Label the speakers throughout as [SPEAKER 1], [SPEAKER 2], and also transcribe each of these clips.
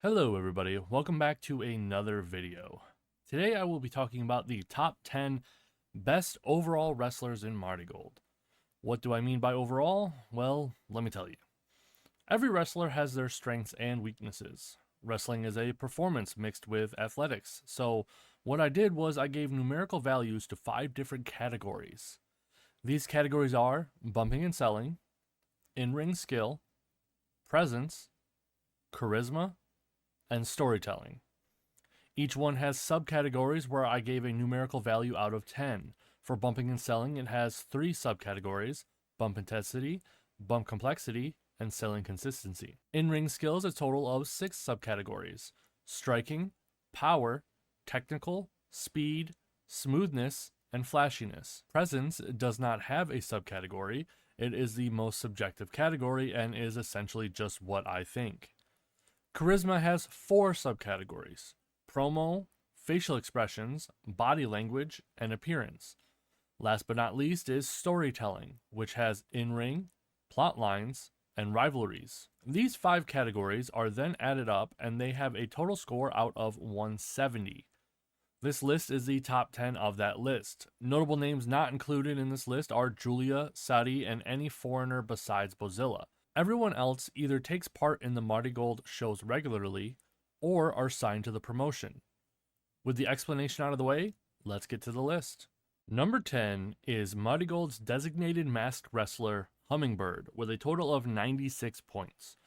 [SPEAKER 1] Hello everybody, welcome back to another video. Today I will be talking about the top 10 best overall wrestlers in Marigold. What do I mean by overall? Well, let me tell you. Every wrestler has their strengths and weaknesses. Wrestling is a performance mixed with athletics, so what I did was I gave numerical values to 5 different categories. These categories are bumping and selling, in-ring skill, presence, charisma, and storytelling. Each one has subcategories where I gave a numerical value out of 10. For bumping and selling, it has 3 subcategories: bump intensity, bump complexity, and selling consistency. In-ring skills, a total of 6 subcategories: striking, power, technical, speed, smoothness, and flashiness. Presence does not have a subcategory. It is the most subjective category and is essentially just what I think. Charisma has 4 subcategories: promo, facial expressions, body language, and appearance. Last but not least is storytelling, which has in-ring, plot lines, and rivalries. These 5 categories are then added up and they have a total score out of 170. This list is the top 10 of that list. Notable names not included in this list are Julia, Sadi, and any foreigner besides Bozilla. Everyone else either takes part in the Marigold shows regularly or are signed to the promotion. With the explanation out of the way, let's get to the list. Number 10 is Marigold's designated masked wrestler, Hummingbird, with a total of 96 points.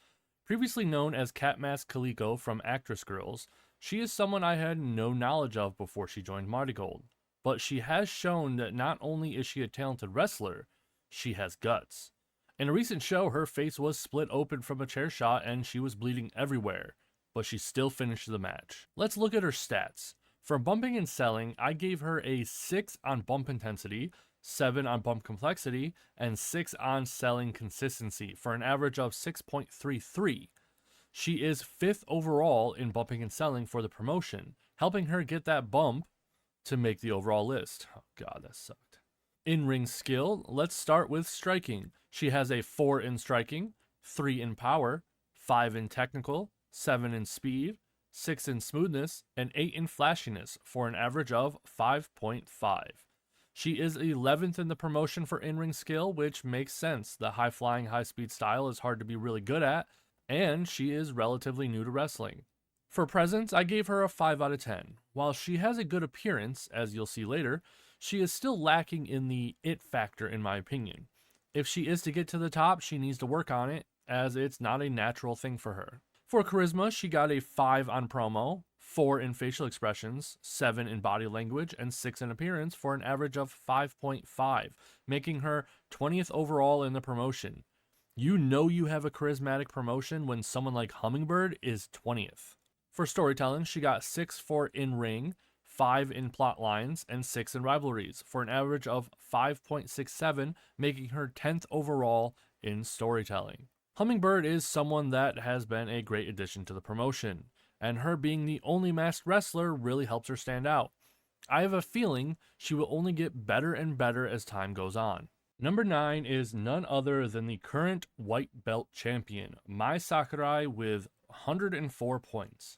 [SPEAKER 1] Previously known as Cat Mask Kaliko from Actress Girls, she is someone I had no knowledge of before she joined Marigold, but she has shown that not only is she a talented wrestler, she has guts. In a recent show, her face was split open from a chair shot and she was bleeding everywhere, but she still finished the match. Let's look at her stats. For bumping and selling, I gave her a 6 on bump intensity, 7 on bump complexity, and 6 on selling consistency for an average of 6.33. She is 5th overall in bumping and selling for the promotion, helping her get that bump to make the overall list. Oh god, that sucked. In-ring skill, let's start with striking. She has a 4 in striking, 3 in power, 5 in technical, 7 in speed, 6 in smoothness, and 8 in flashiness for an average of 5.5. She is 11th in the promotion for in-ring skill, which makes sense. The high-flying, high-speed style is hard to be really good at, and she is relatively new to wrestling. For presence, I gave her a 5 out of 10. While she has a good appearance, as you'll see later, she is still lacking in the it factor in my opinion. If she is to get to the top, she needs to work on it, as it's not a natural thing for her. For charisma, she got a 5 on promo, 4 in facial expressions, 7 in body language, and 6 in appearance for an average of 5.5, making her 20th overall in the promotion. You know you have a charismatic promotion when someone like Hummingbird is 20th. For storytelling, she got 6 for in-ring, 5 in plot lines, and 6 in rivalries, for an average of 5.67, making her 10th overall in storytelling. Hummingbird is someone that has been a great addition to the promotion, and her being the only masked wrestler really helps her stand out. I have a feeling she will only get better and better as time goes on. Number 9 is none other than the current white belt champion, Mai Sakurai, with 104 points.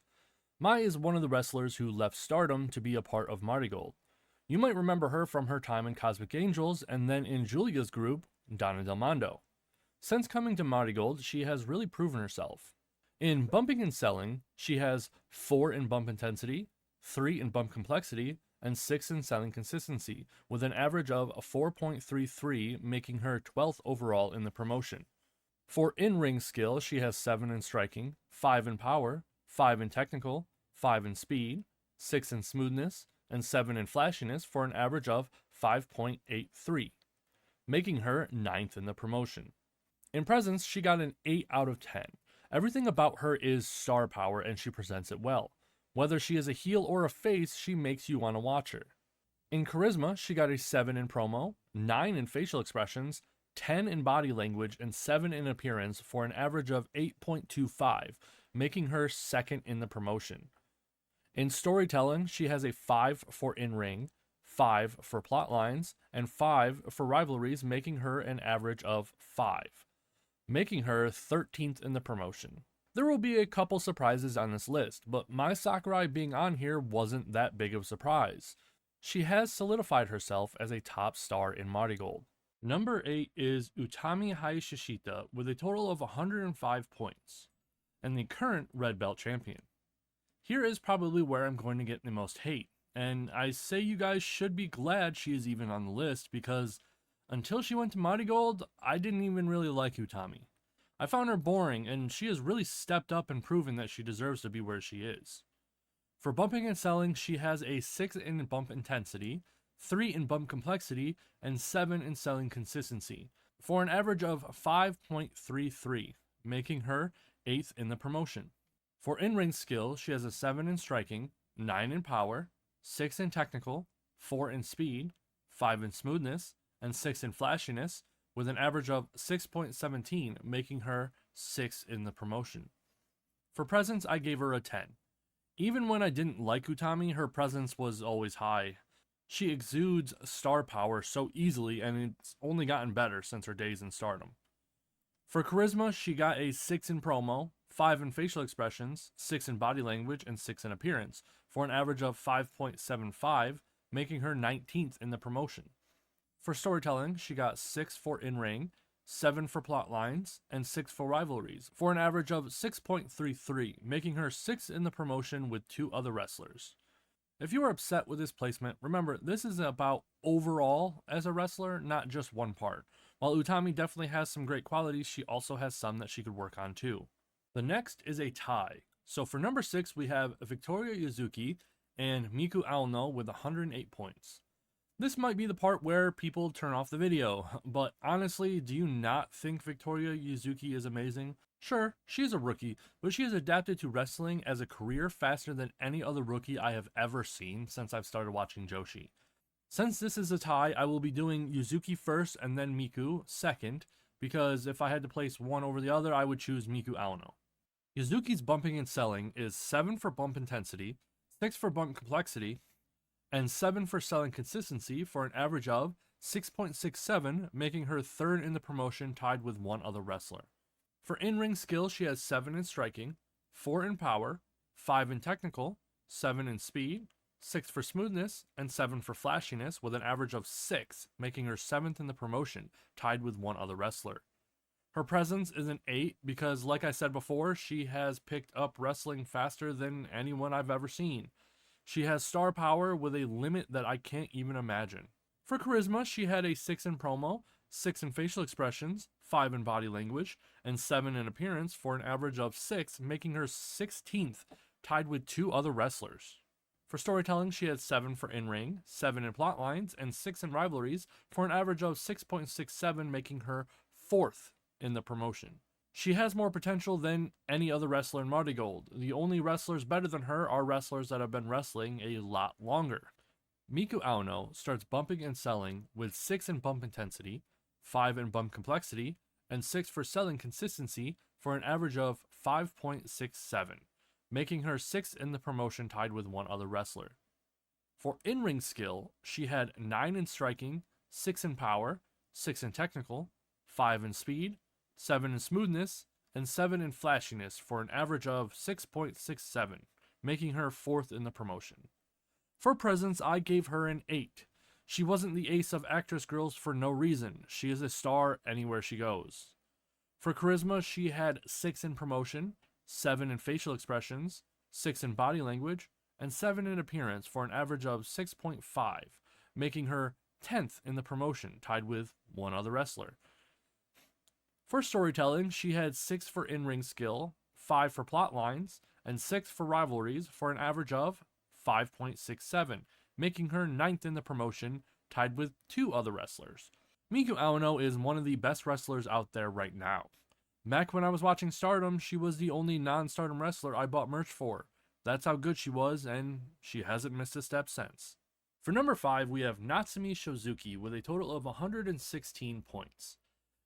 [SPEAKER 1] Mai is one of the wrestlers who left Stardom to be a part of Marigold. You might remember her from her time in Cosmic Angels and then in Julia's group, Donna Del Mondo. Since coming to Marigold, she has really proven herself. In bumping and selling, she has 4 in bump intensity, 3 in bump complexity, and 6 in selling consistency, with an average of 4.33, making her 12th overall in the promotion. For in-ring skill, she has 7 in striking, 5 in power, 5 in technical, 5 in speed, 6 in smoothness, and 7 in flashiness for an average of 5.83, making her 9th in the promotion. In presence, she got an 8 out of 10. Everything about her is star power and she presents it well. Whether she is a heel or a face, she makes you want to watch her. In charisma, she got a 7 in promo, 9 in facial expressions, 10 in body language, and 7 in appearance for an average of 8.25, making her 2nd in the promotion. In storytelling, she has a 5 for in-ring, 5 for plot lines, and 5 for rivalries, making her an average of 5, making her 13th in the promotion. There will be a couple surprises on this list, but Mai Sakurai being on here wasn't that big of a surprise. She has solidified herself as a top star in Marigold. Number 8 is Utami Hayashita with a total of 105 points, and the current red belt champion. Here is probably where I'm going to get the most hate, and I say you guys should be glad she is even on the list, because until she went to Marigold, I didn't even really like Utami. I found her boring, and she has really stepped up and proven that she deserves to be where she is. For bumping and selling, she has a 6 in bump intensity, 3 in bump complexity, and 7 in selling consistency, for an average of 5.33, making her 8th in the promotion. For in-ring skill, she has a 7 in striking, 9 in power, 6 in technical, 4 in speed, 5 in smoothness, and 6 in flashiness, with an average of 6.17, making her 6th in the promotion. For presence, I gave her a 10. Even when I didn't like Utami, her presence was always high. She exudes star power so easily, and it's only gotten better since her days in Stardom. For charisma, she got a 6 in promo, 5 in facial expressions, 6 in body language, and 6 in appearance, for an average of 5.75, making her 19th in the promotion. For storytelling, she got 6 for in-ring, 7 for plot lines, and 6 for rivalries, for an average of 6.33, making her 6th in the promotion with 2 other wrestlers. If you are upset with this placement, remember this is about overall as a wrestler, not just one part. While Utami definitely has some great qualities, she also has some that she could work on too. The next is a tie. So for number 6, we have Victoria Yuzuki and Miku Aono with 108 points. This might be the part where people turn off the video, but honestly, do you not think Victoria Yuzuki is amazing? Sure, she is a rookie, but she has adapted to wrestling as a career faster than any other rookie I have ever seen since I've started watching Joshi. Since this is a tie, I will be doing Yuzuki first and then Miku second, because if I had to place one over the other, I would choose Miku Aono. Yuzuki's bumping and selling is 7 for bump intensity, 6 for bump complexity, and 7 for selling consistency, for an average of 6.67, making her 3rd in the promotion, tied with 1 other wrestler. For in-ring skill, she has 7 in striking, 4 in power, 5 in technical, 7 in speed, 6 for smoothness, and 7 for flashiness, with an average of 6, making her 7th in the promotion, tied with 1 other wrestler. Her presence is an 8 because, like I said before, she has picked up wrestling faster than anyone I've ever seen. She has star power with a limit that I can't even imagine. For charisma, she had a 6 in promo, 6 in facial expressions, 5 in body language, and 7 in appearance, for an average of 6, making her 16th, tied with 2 other wrestlers. For storytelling, she had 7 for in-ring, 7 in plot lines, and 6 in rivalries, for an average of 6.67, making her 4th in the promotion. She has more potential than any other wrestler in Marigold. The only wrestlers better than her are wrestlers that have been wrestling a lot longer. Miku Aono starts bumping and selling with 6 in bump intensity, 5 in bump complexity, and 6 for selling consistency, for an average of 5.67, making her 6th in the promotion, tied with 1 other wrestler. For in-ring skill, she had 9 in striking, 6 in power, 6 in technical, 5 in speed, 7 in smoothness, and 7 in flashiness, for an average of 6.67, making her 4th in the promotion. For presence, I gave her an 8. She wasn't the ace of actress girls for no reason. She is a star anywhere she goes. For charisma, she had 6 in promotion, 7 in facial expressions, 6 in body language, and 7 in appearance, for an average of 6.5, making her 10th in the promotion, tied with 1 other wrestler. For storytelling, she had 6 for in-ring skill, 5 for plot lines, and 6 for rivalries, for an average of 5.67, making her 9th in the promotion, tied with 2 other wrestlers. Miku Aono is one of the best wrestlers out there right now. Back when I was watching Stardom, she was the only non-Stardom wrestler I bought merch for. That's how good she was, and she hasn't missed a step since. For number 5, we have Natsumi Showzuki with a total of 116 points.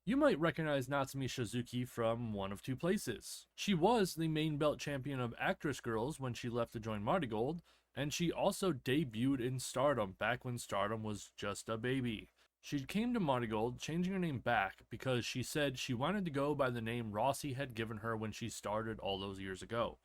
[SPEAKER 1] You might recognize Natsumi Showzuki from one of 2 places. She was the main belt champion of Actress Girls when she left to join Marigold, and she also debuted in Stardom back when Stardom was just a baby. She came to Marigold, changing her name back because she said she wanted to go by the name Rossi had given her when she started all those years ago.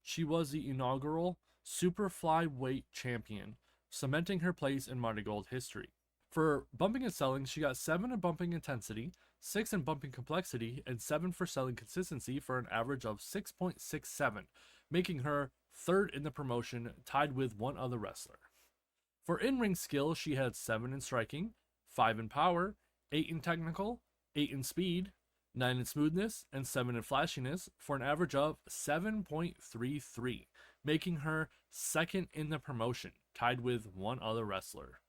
[SPEAKER 1] She was the inaugural super flyweight champion, cementing her place in Marigold history. For bumping and selling, she got 7 in bumping intensity, 6 in bumping complexity, and 7 for selling consistency for an average of 6.67, making her 3rd in the promotion, tied with one other wrestler. For in-ring skill, she had 7 in striking, 5 in power, 8 in technical, 8 in speed, 9 in smoothness, and 7 in flashiness for an average of 7.33, making her 2nd in the promotion, tied with one other wrestler.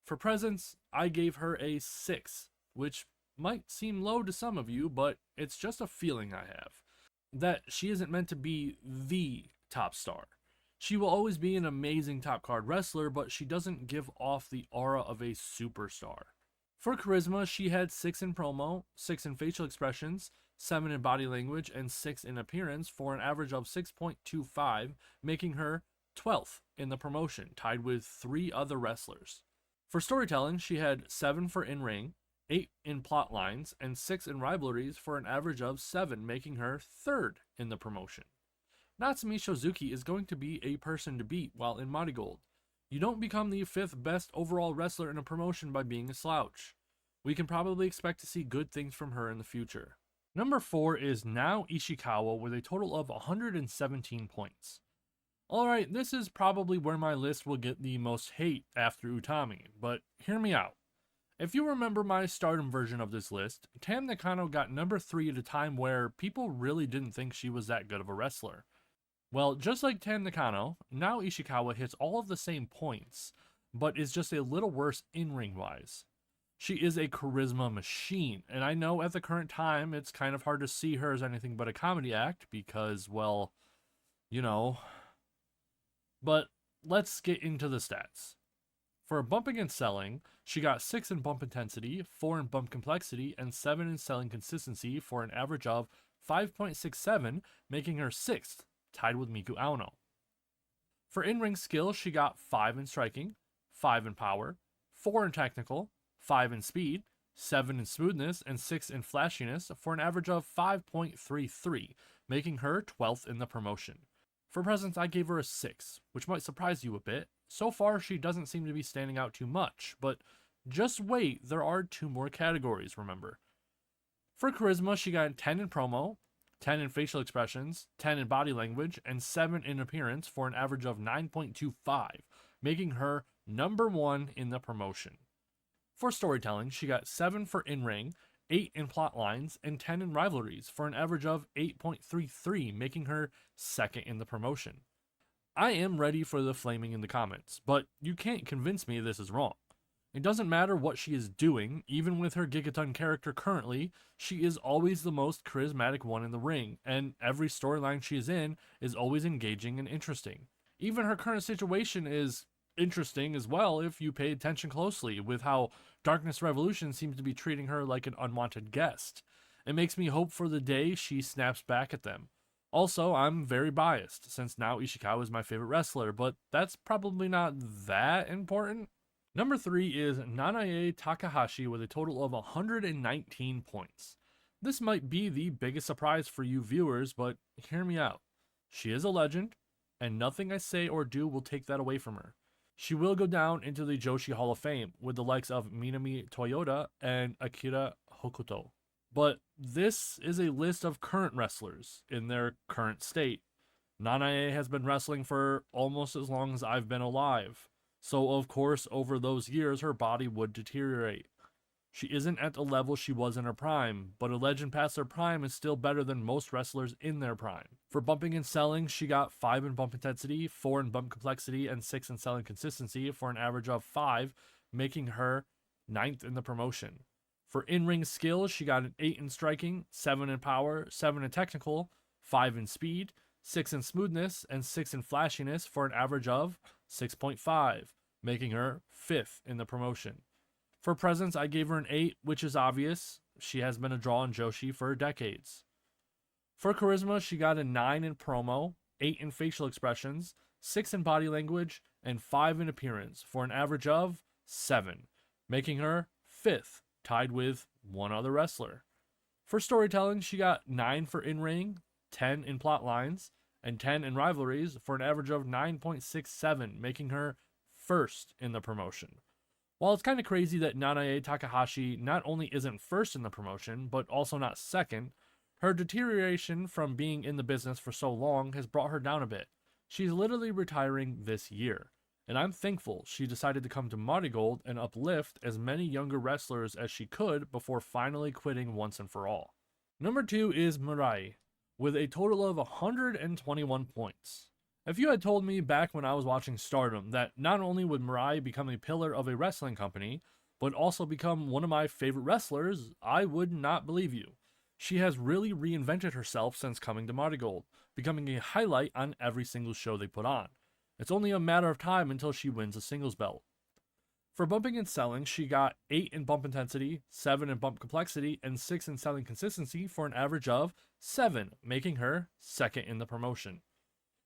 [SPEAKER 1] For presence, I gave her a 6, which might seem low to some of you, but it's just a feeling I have. That she isn't meant to be the top star. She will always be an amazing top card wrestler, but she doesn't give off the aura of a superstar. For charisma, she had 6 in promo, 6 in facial expressions, 7 in body language, and 6 in appearance for an average of 6.25, making her 12th in the promotion, tied with 3 other wrestlers. For storytelling, she had 7 for in-ring, 8 in plot lines, and 6 in rivalries for an average of 7, making her 3rd in the promotion. Natsumi Showzuki is going to be a person to beat while in Marigold. You don't become the 5th best overall wrestler in a promotion by being a slouch. We can probably expect to see good things from her in the future. Number 4 is Nao Ishikawa with a total of 117 points. Alright, this is probably where my list will get the most hate after Utami, but hear me out. If you remember my Stardom version of this list, Tam Nakano got number 3 at a time where people really didn't think she was that good of a wrestler. Well, just like Tam Nakano, Nao Ishikawa hits all of the same points, but is just a little worse in-ring wise. She is a charisma machine, and I know at the current time it's kind of hard to see her as anything but a comedy act because, well, you know. But let's get into the stats. For bumping and selling, she got 6 in bump intensity, 4 in bump complexity, and 7 in selling consistency for an average of 5.67, making her 6th, tied with Miku Aono. For in-ring skill, she got 5 in striking, 5 in power, 4 in technical, 5 in speed, 7 in smoothness, and 6 in flashiness for an average of 5.33, making her 12th in the promotion. For presence, I gave her a 6, which might surprise you a bit. So far, she doesn't seem to be standing out too much, but just wait, there are 2 more categories, remember. For charisma, she got 10 in promo, 10 in facial expressions, 10 in body language, and 7 in appearance for an average of 9.25, making her number 1 in the promotion. For storytelling, she got 7 for in-ring, 8 in plot lines, and 10 in rivalries for an average of 8.33, making her 2nd in the promotion. I am ready for the flaming in the comments, but you can't convince me this is wrong. It doesn't matter what she is doing, even with her Gigaton character currently, she is always the most charismatic one in the ring, and every storyline she is in is always engaging and interesting. Even her current situation is interesting as well if you pay attention closely with how Darkness Revolution seems to be treating her like an unwanted guest. It makes me hope for the day she snaps back at them. Also, I'm very biased since Nao Ishikawa is my favorite wrestler, but that's probably not that important. Number 3 is Nanae Takahashi with a total of 119 points. This might be the biggest surprise for you viewers, but hear me out. She is a legend, and nothing I say or do will take that away from her. She will go down into the Joshi Hall of Fame with the likes of Minami Toyota and Akira Hokuto. But this is a list of current wrestlers in their current state. Nanae has been wrestling for almost as long as I've been alive. So of course, over those years, her body would deteriorate. She isn't at the level she was in her prime, but a legend past their prime is still better than most wrestlers in their prime. For bumping and selling, she got 5 in bump intensity, 4 in bump complexity, and 6 in selling consistency for an average of 5, making her 9th in the promotion. For in-ring skills, she got an 8 in striking, 7 in power, 7 in technical, 5 in speed, 6 in smoothness, and 6 in flashiness for an average of 6.5, making her 5th in the promotion. For presence, I gave her an 8, which is obvious. She has been a draw in Joshi for decades. For charisma, she got a 9 in promo, 8 in facial expressions, 6 in body language, and 5 in appearance for an average of 7, making her 5th, tied with one other wrestler. For storytelling, she got 9 for in-ring, 10 in plot lines, and 10 in rivalries for an average of 9.67, making her 1st in the promotion. While it's kind of crazy that Nanae Takahashi not only isn't 1st in the promotion, but also not 2nd, her deterioration from being in the business for so long has brought her down a bit. She's literally retiring this year, and I'm thankful she decided to come to Marigold and uplift as many younger wrestlers as she could before finally quitting once and for all. Number 2 is MIRAI, with a total of 121 points. If you had told me back when I was watching Stardom that not only would MIRAI become a pillar of a wrestling company, but also become one of my favorite wrestlers, I would not believe you. She has really reinvented herself since coming to Marigold, becoming a highlight on every single show they put on. It's only a matter of time until she wins a singles belt. For bumping and selling, she got 8 in bump intensity, 7 in bump complexity, and 6 in selling consistency for an average of 7, making her 2nd in the promotion.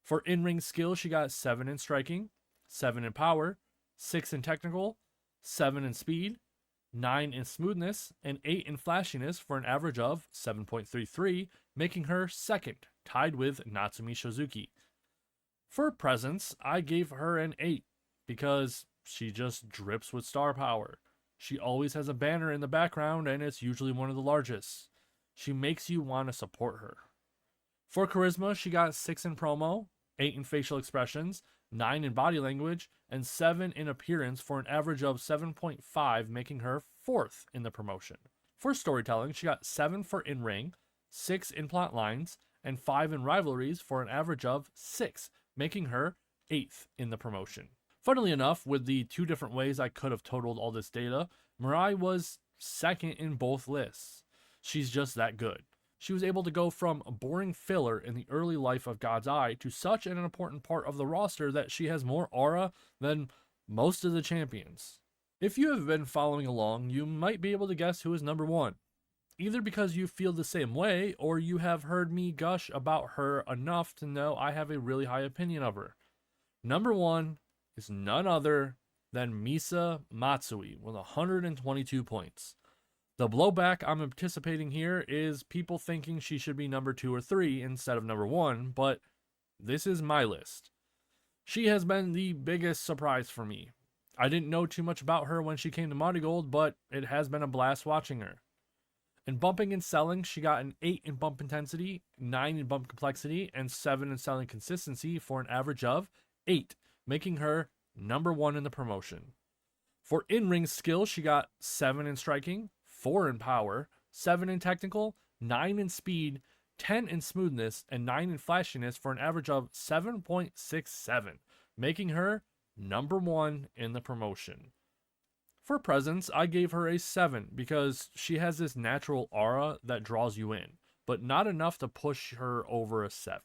[SPEAKER 1] For in-ring skill, she got 7 in striking, 7 in power, 6 in technical, 7 in speed, 9 in smoothness, and 8 in flashiness for an average of 7.33, making her 2nd, tied with Natsumi Showzuki. For presence, I gave her an 8, because she just drips with star power. She always has a banner in the background, and it's usually one of the largest. She makes you want to support her. For charisma, she got 6 in promo, 8 in facial expressions, 9 in body language, and 7 in appearance for an average of 7.5, making her 4th in the promotion. For storytelling, she got 7 for in-ring, 6 in plot lines, and 5 in rivalries for an average of 6, making her 8th in the promotion. Funnily enough, with the 2 different ways I could have totaled all this data, MIRAI was 2nd in both lists. She's just that good. She was able to go from a boring filler in the early life of God's Eye to such an important part of the roster that she has more aura than most of the champions. If you have been following along, you might be able to guess who is number 1. Either because you feel the same way, or you have heard me gush about her enough to know I have a really high opinion of her. Number 1 is none other than Misa Matsui with 122 points. The blowback I'm anticipating here is people thinking she should be number 2 or 3 instead of number 1, but this is my list. She has been the biggest surprise for me. I didn't know too much about her when she came to Marigold, but it has been a blast watching her. In bumping and selling, she got an 8 in bump intensity, 9 in bump complexity, and 7 in selling consistency for an average of 8, making her number 1 in the promotion. For in-ring skill, she got 7 in striking, 4 in power, 7 in technical, 9 in speed, 10 in smoothness, and 9 in flashiness for an average of 7.67, making her number 1 in the promotion. For presence, I gave her a 7 because she has this natural aura that draws you in, but not enough to push her over a 7.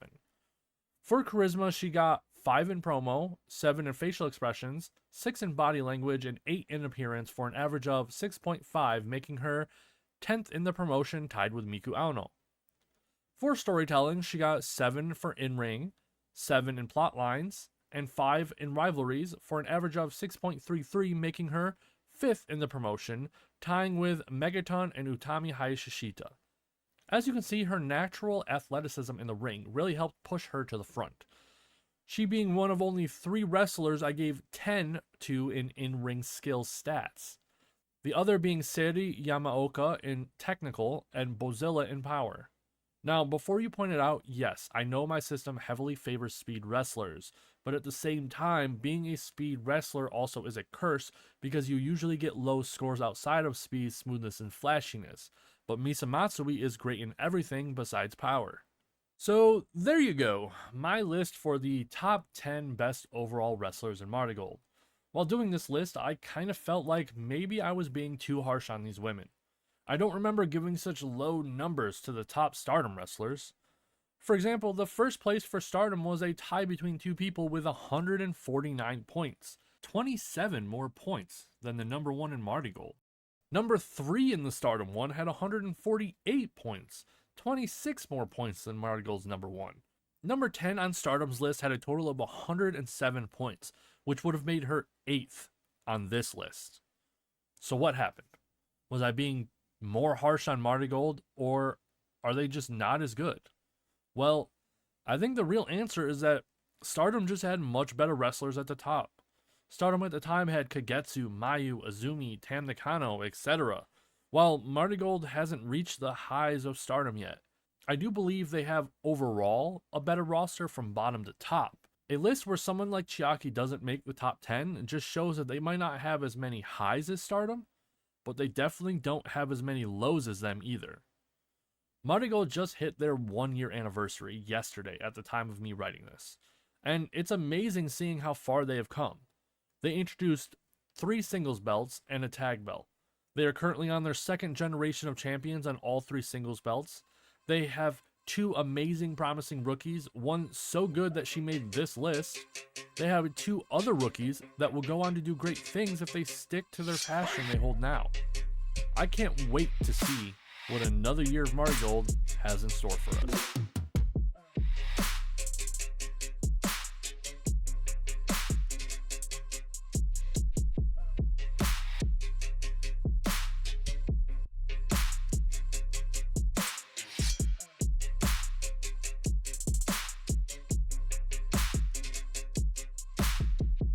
[SPEAKER 1] For charisma, she got 5 in promo, 7 in facial expressions, 6 in body language, and 8 in appearance for an average of 6.5, making her 10th in the promotion, tied with Miku Aono. For storytelling, she got 7 for in-ring, 7 in plot lines, and 5 in rivalries for an average of 6.33, making her 5th in the promotion, tying with Megaton and Utami Hayashita. As you can see, her natural athleticism in the ring really helped push her to the front. She being one of only 3 wrestlers I gave 10 to in in-ring skill stats. The other being Seiri Yamaoka in technical and Bozilla in power. Now, before you point it out, yes, I know my system heavily favors speed wrestlers, but at the same time, being a speed wrestler also is a curse because you usually get low scores outside of speed, smoothness, and flashiness. But Misa Matsui is great in everything besides power. So there you go, my list for the top 10 best overall wrestlers in Marigold. While doing this list, I kind of felt like maybe I was being too harsh on these women. I don't remember giving such low numbers to the top Stardom wrestlers. For example, the first place for Stardom was a tie between 2 people with 149 points, 27 more points than the number 1 in Marigold. Number 3 in the Stardom one had 148 points, 26 more points than Marigold's number 1. Number 10 on Stardom's list had a total of 107 points, which would have made her 8th on this list. So what happened? Was I being more harsh on Marigold, or are they just not as good? Well, I think the real answer is that Stardom just had much better wrestlers at the top. Stardom at the time had Kagetsu, Mayu, Azumi, Tam Nakano, etc., while Marigold hasn't reached the highs of Stardom yet. I do believe they have overall a better roster from bottom to top. A list where someone like Chiaki doesn't make the top 10 just shows that they might not have as many highs as Stardom, but they definitely don't have as many lows as them either. Marigold just hit their 1-year anniversary yesterday at the time of me writing this, and it's amazing seeing how far they have come. They introduced 3 singles belts and a tag belt. They are currently on their 2nd generation of champions on all 3 singles belts. They have 2 amazing promising rookies, one so good that she made this list. They have 2 other rookies that will go on to do great things if they stick to their passion they hold now. I can't wait to see what another year of Marigold has in store for us.